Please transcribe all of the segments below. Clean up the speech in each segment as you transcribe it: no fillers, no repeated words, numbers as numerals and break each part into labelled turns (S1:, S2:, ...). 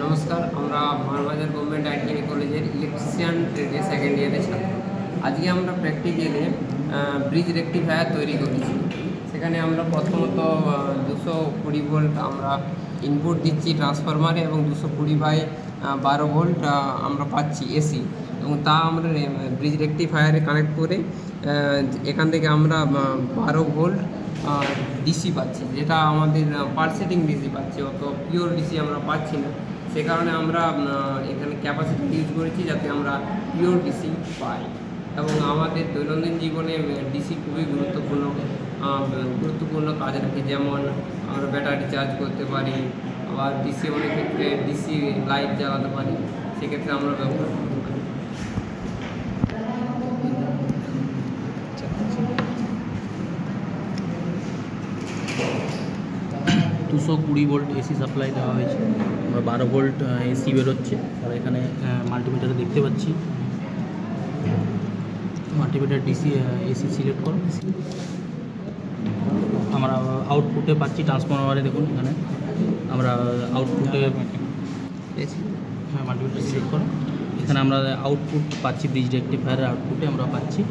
S1: নমস্কার, আমরা Manbazar government ITI কলেজের ইলেকট্রিশিয়ান ট্রেডে সেকেন্ড ইয়ারের ছাত্র। আজকে আমরা প্র্যাকটিক্যালে ব্রিজ রেকটিফায়ার তৈরি করেছি। সেখানে আমরা প্রথমত 220 ভোল্ট আমরা ইনপুট দিচ্ছি ট্রান্সফরমারে এবং 220/12 ভোল্ট আমরা পাচ্ছি এসি, এবং তা আমরা ব্রিজ রেকটিফায়ারে কানেক্ট করে এখান থেকে আমরা 12 ভোল্ট ডিসি পাচ্ছি, যেটা আমাদের পালসেটিং ডিসি পাচ্ছি, অত পিওর ডিসি আমরা পাচ্ছি না। সে কারণে আমরা এখানে ক্যাপাসিটি ইউজ করেছি যাতে আমরা পিওর ডিসি পাই। এবং আমাদের দৈনন্দিন জীবনে ডিসি খুবই গুরুত্বপূর্ণ কাজ রাখে, যেমন আমরা ব্যাটারি চার্জ করতে পারি, আবার ডিসি অনেক ক্ষেত্রে ডিসি লাইট জ্বালাতে পারি, সেক্ষেত্রে আমরা ব্যবহার করতে পারি।
S2: 220 ভোল্ট এসি সাপ্লাই দেওয়া হয়েছে। আমরা 12 ভোল্ট এসি বেরোচ্ছে। আর এখানে মাল্টিমিটারে দেখতে পাচ্ছি, মাল্টিমিটার ডিসি এসি সিলেক্ট করো। আমরা আউটপুটে পাচ্ছি ট্রান্সফরমারে, দেখুন এখানে আমরা আউটপুটে মাল্টিমিটার সিলেক্ট করো। এখানে আমরা আউটপুট পাচ্ছি, ব্রিজ রেকটিফায়ারের আউটপুটে আমরা পাচ্ছি।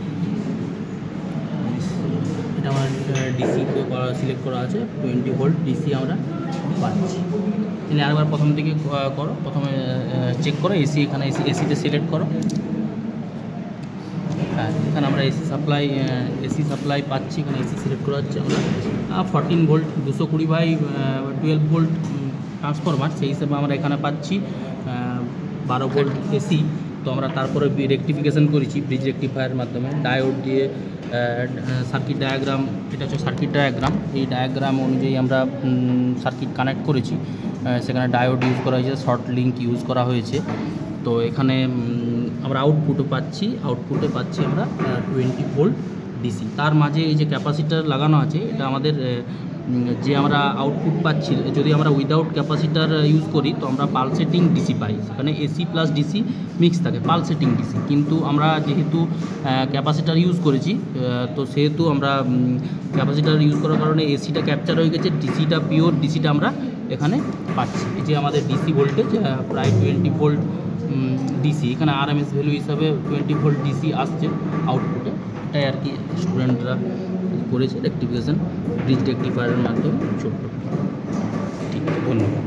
S2: এটা আমার ডিসি সিলেক্ট করা আছে, 20 ভোল্ট ডিসি আমরা পাচ্ছি। তাহলে আরেকবার প্রথম থেকে করো, প্রথমে চেক করো এসি, এখানে এসিতে সিলেক্ট করো। হ্যাঁ, এখানে আমরা এসি সাপ্লাই পাচ্ছি, এখানে এসি সিলেক্ট করা হচ্ছে। আমরা 14 ভোল্ট 220/12 ভোল্ট ট্রান্সফরমার, সেই হিসেবে আমরা এখানে পাচ্ছি 12 ভোল্ট এসি। তো আমরা তারপরে রেকটিফিকেশান করেছি ব্রিজ রেকটিফায়ারের মাধ্যমে, ডায়োড দিয়ে সার্কিট ডায়াগ্রাম, এটা হচ্ছে সার্কিট ডায়াগ্রাম। এই ডায়াগ্রাম অনুযায়ী আমরা সার্কিট কানেক্ট করেছি। সেখানে ডায়োড ইউজ করা হয়েছে, শর্ট লিঙ্ক ইউজ করা হয়েছে। তো এখানে আমরা আউটপুটে পাচ্ছি আমরা 20 ভোল্ট ডিসি। তার মাঝে এই যে ক্যাপাসিটার লাগানো আছে, এটা আমাদের যে আমরা আউটপুট পাচ্ছি, যদি আমরা উইদাউট ক্যাপাসিটার ইউজ করি তো আমরা পালসেটিং ডিসি পাই। সেখানে এসি প্লাস ডিসি মিক্স থাকে, পালসেটিং ডিসি। কিন্তু আমরা যেহেতু ক্যাপাসিটার ইউজ করেছি, তো সেহেতু আমরা ক্যাপাসিটার ইউজ করার কারণে এসিটা ক্যাপচার হয়ে গেছে, ডিসিটা পিওর ডিসিটা আমরা এখানে পাচ্ছি। এই যে আমাদের ডিসি ভোল্টেজ প্রায় 20 ভোল্ট ডিসি, এখানে আরএমএস ভ্যালু হিসাবে 20 ভোল্ট ডিসি আসছে আউটপুটে। এটাই আর কি স্টুডেন্টরা করেছে রেকটিফিকেশান ব্রিজ রেকটিফায়ারের মাধ্যমে। ছোট্ট, ঠিক আছে, ধন্যবাদ।